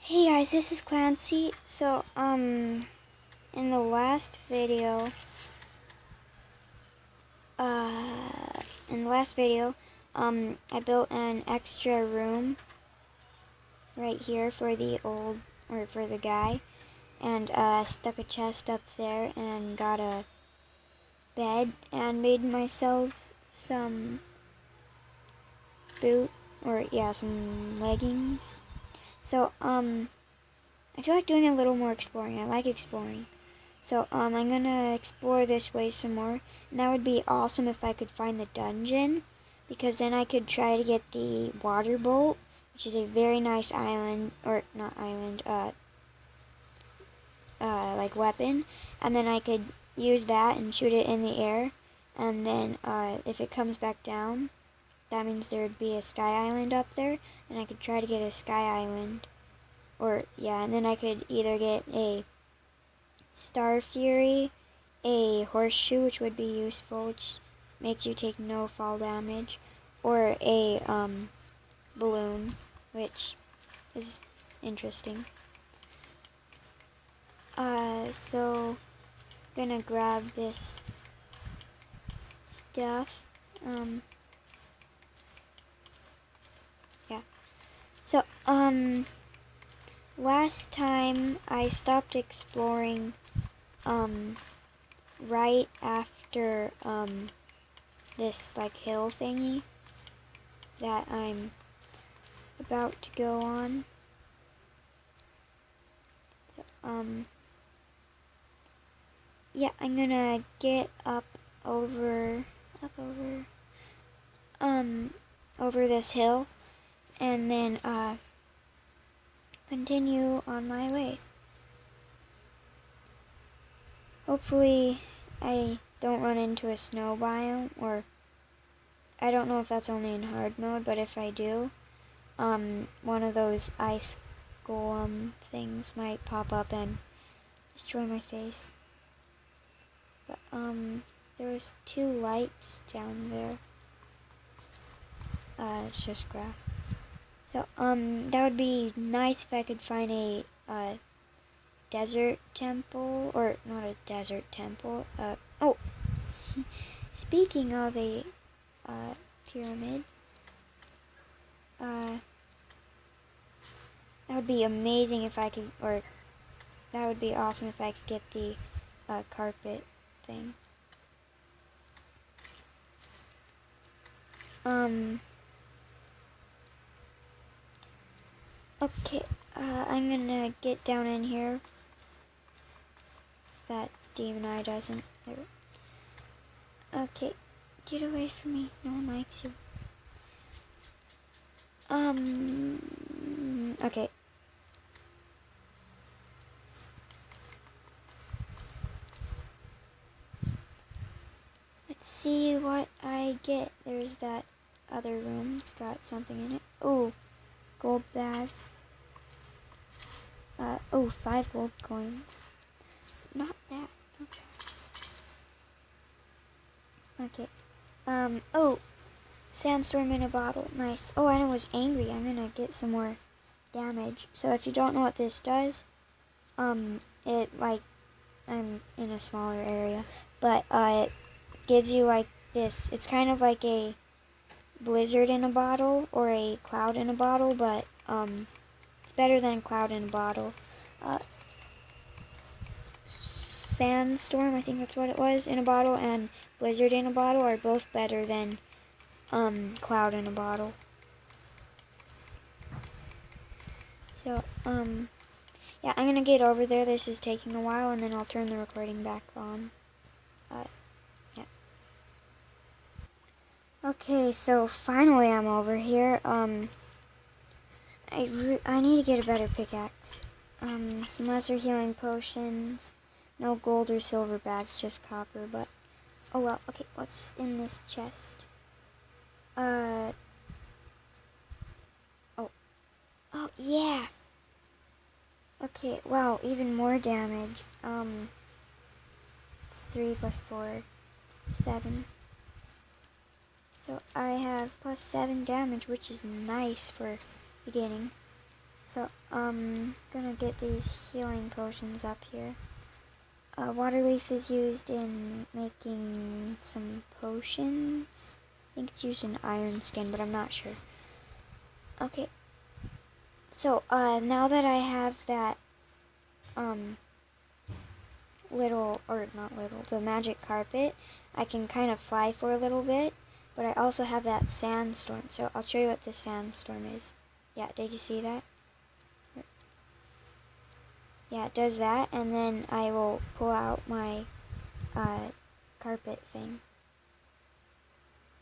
Hey guys, this is Clancy. So, in the last video, uh, I built an extra room right here for for the guy, and, stuck a chest up there and got a bed and made myself some some leggings. So, I feel like doing a little more exploring. I like exploring. So, I'm gonna explore this way some more. And that would be awesome if I could find the dungeon, because then I could try to get the water bolt, which is a very nice island, or not island, like weapon. And then I could use that and shoot it in the air. And then, if it comes back down, that means there would be a sky island up there. And I could try to get a sky island. And then I could either get a Star Fury, a horseshoe, which would be useful, which makes you take no fall damage, or a balloon, which is interesting. So gonna grab this stuff. Yeah. So last time I stopped exploring right after this like hill thingy that I'm about to go on. So yeah, I'm gonna get over over this hill and then continue on my way. Hopefully I don't run into a snow biome, or I don't know if that's only in hard mode, but if I do, one of those ice golem things might pop up and destroy my face. But there was 2 lights down there. It's just grass. So that would be nice if I could find a desert temple, or not a desert temple. Oh, speaking of a pyramid, that would be amazing if I could, or that would be awesome if I could get the carpet thing. Okay, I'm gonna get down in here. That demon eye doesn't. Okay, get away from me. No one likes you. Okay. Let's see what I get. There's that other room. It's got something in it. Oh, gold bag. 5 gold coins. Not bad. Okay. Sandstorm in a bottle. Nice. Oh, and it was angry. I'm gonna get some more damage. So if you don't know what this does, it, like, I'm in a smaller area, but, it gives you, like, this. It's kind of like a blizzard in a bottle, or a cloud in a bottle, but, it's better than cloud in a bottle. Sandstorm, I think that's what it was, in a bottle, and blizzard in a bottle are both better than cloud in a bottle. So, yeah, I'm gonna get over there. This is taking a while, and then I'll turn the recording back on. Yeah. Okay, so finally I'm over here. I need to get a better pickaxe. Some lesser healing potions. No gold or silver bags, just copper, but oh well. Okay, what's in this chest? Oh, yeah. Okay, wow, even more damage. It's 3 plus 4, 7. So I have plus 7 damage, which is nice for beginning. So, gonna get these healing potions up here. Water leaf is used in making some potions. I think it's used in iron skin, but I'm not sure. Okay. So, now that I have that, the magic carpet, I can kind of fly for a little bit, but I also have that sandstorm, so I'll show you what the sandstorm is. Yeah, did you see that? Yeah, it does that, and then I will pull out my carpet thing.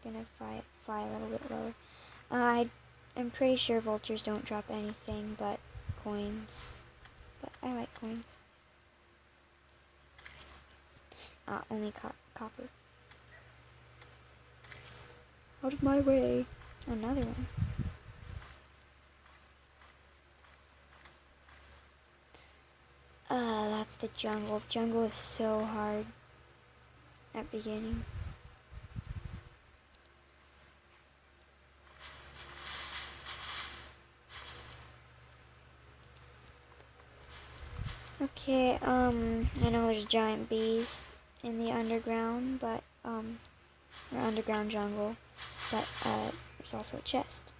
Gonna fly a little bit lower. I'm pretty sure vultures don't drop anything but coins, but I like coins. Only copper. Out of my way. Another one. That's the jungle. Jungle is so hard at beginning. Okay, I know there's giant bees in the underground, but, or underground jungle, but, there's also a chest.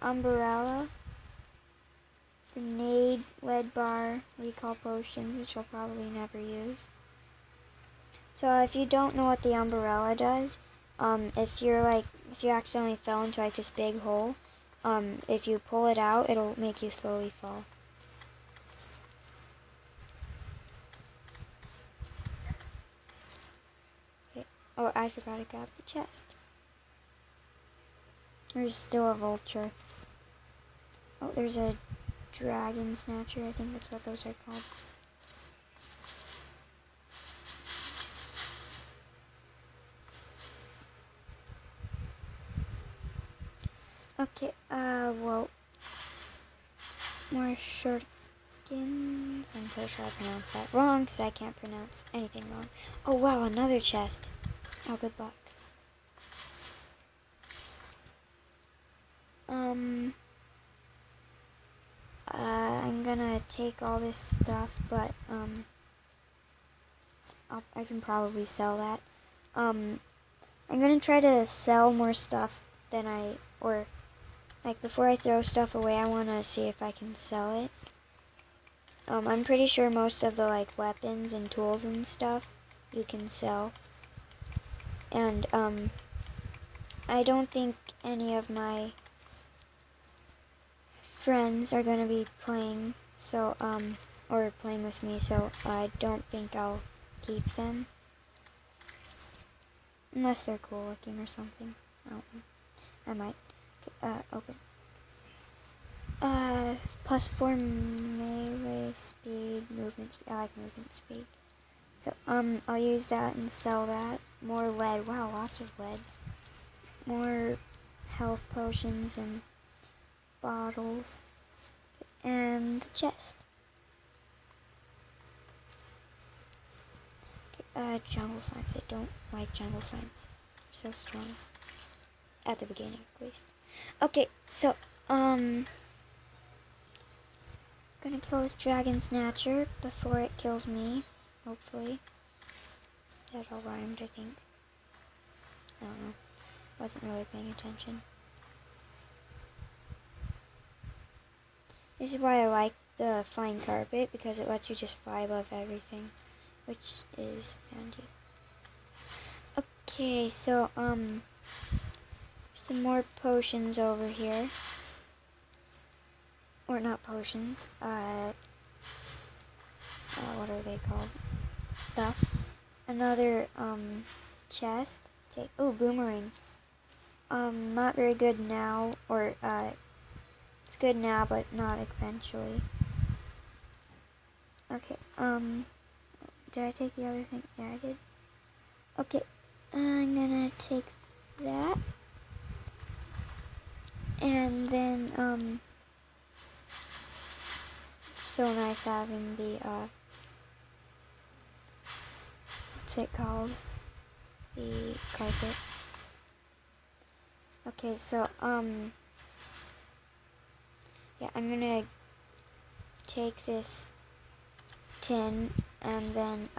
Umbrella, grenade, lead bar, recall potions, which I'll probably never use. So if you don't know what the umbrella does, if you accidentally fell into like this big hole, if you pull it out, it'll make you slowly fall. Okay. Oh, I forgot to grab the chest. There's still a vulture. Oh, there's a dragon snatcher. I think that's what those are called. Okay, well, more shurikens. I'm pretty sure I pronounced that wrong, because I can't pronounce anything wrong. Oh, wow, another chest. Oh, good luck. I'm gonna take all this stuff, but, I can probably sell that. I'm gonna try to sell more stuff than before I throw stuff away, I wanna see if I can sell it. I'm pretty sure most of the, weapons and tools and stuff you can sell. And, I don't think any of my friends are gonna be playing, so, or playing with me, so I don't think I'll keep them. Unless they're cool looking or something. I don't know. I might. Open. +4 melee speed, movement speed. I like movement speed. So, I'll use that and sell that. More lead. Wow, lots of lead. More health potions and bottles. And chest. Okay, jungle slimes. I don't like jungle slimes. They're so strong. At the beginning, at least. Okay, so, gonna kill this dragon snatcher before it kills me, hopefully. That all rhymed, I think. I don't know. Wasn't really paying attention. This is why I like the flying carpet, because it lets you just fly above everything, which is handy. Okay, so, some more potions over here. Or not potions, what are they called? Stuff. Another, chest. Okay. Oh, boomerang. Not very good now, or, it's good now, but not eventually. Okay, did I take the other thing? Yeah, I did. Okay, I'm gonna take that. And then, it's so nice having the, what's it called? The carpet. Okay, so, yeah, I'm gonna take this tin and then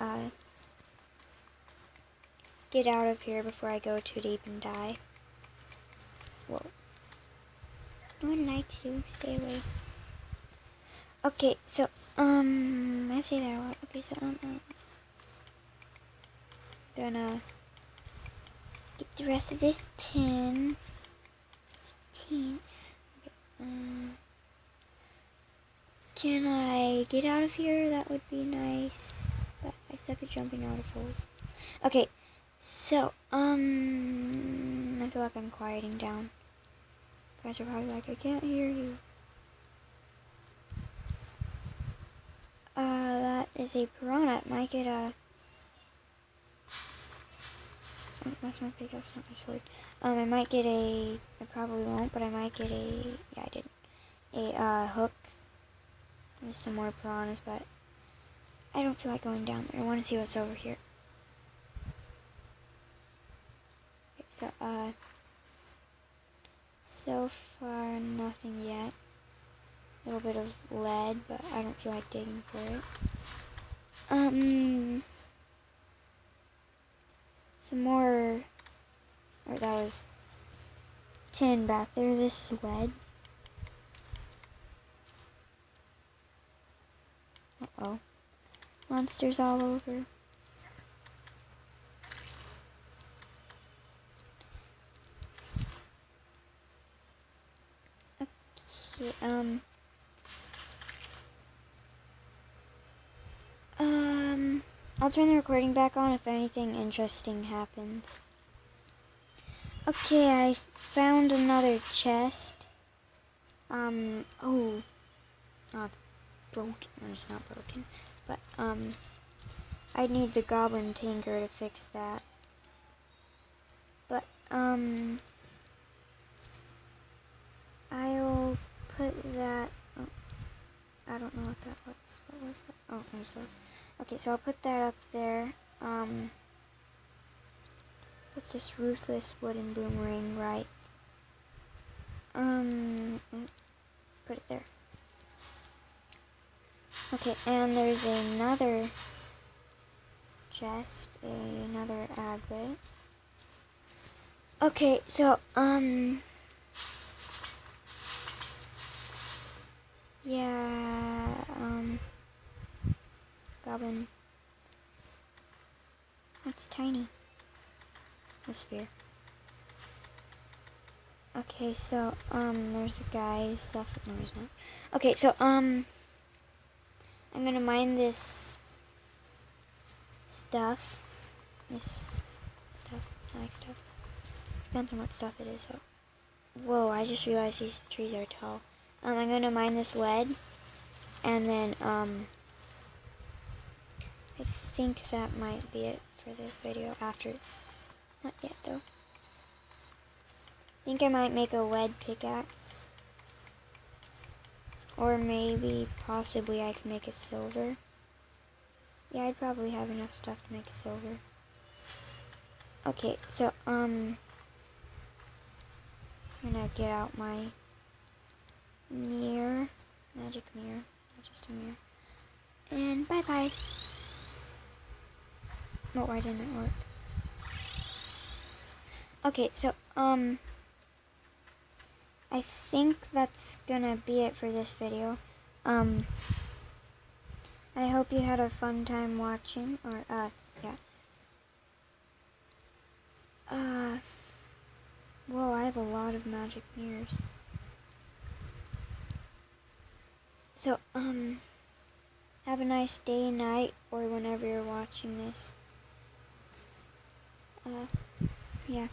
get out of here before I go too deep and die. Whoa. No one likes you. Stay away. Okay, so, I say that a lot. Okay, so, gonna get the rest of this tin. Okay, can I get out of here? That would be nice. But I suck at jumping out of holes. Okay, so, I feel like I'm quieting down. You guys are probably like, I can't hear you. That is a piranha. It might get a... Oh, that's my pickaxe, not my sword. I might get a... I probably won't, but I might get a... Yeah, I didn't. A, hook. There's some more piranhas, but I don't feel like going down there. I want to see what's over here. Okay, so, so far, nothing yet. A little bit of lead, but I don't feel like digging for it. Some more, or that was tin back there. This is lead. Uh-oh. Monsters all over. Okay, I'll turn the recording back on if anything interesting happens. Okay, I found another chest. Oh, not broken. It's not broken, but, I need the goblin tinker to fix that. But, I'll put that, oh, I don't know what that was. What was that? Oh, there's those. Okay, so I'll put that up there. Put this ruthless wooden boomerang right. Put it there. Okay, and there's another chest, another aglet. Okay, so, yeah, goblin. That's tiny. A spear. Okay, so, there's a guy's stuff. No, there's not. Okay, so, I'm gonna mine this stuff. This stuff. I like stuff. Depends on what stuff it is, so. Whoa, I just realized these trees are tall. I'm gonna mine this lead, and then, I think that might be it for this video after. Not yet, though. I think I might make a lead pickaxe. Or maybe, possibly, I can make a silver. Yeah, I'd probably have enough stuff to make a silver. Okay, so, I'm gonna get out my mirror. Magic mirror. Not just a mirror. And bye-bye. Oh, why didn't it work? Okay, so, I think that's gonna be it for this video. I hope you had a fun time watching, or, yeah. Whoa, I have a lot of magic mirrors. So, have a nice day, night, or whenever you're watching this. Yeah.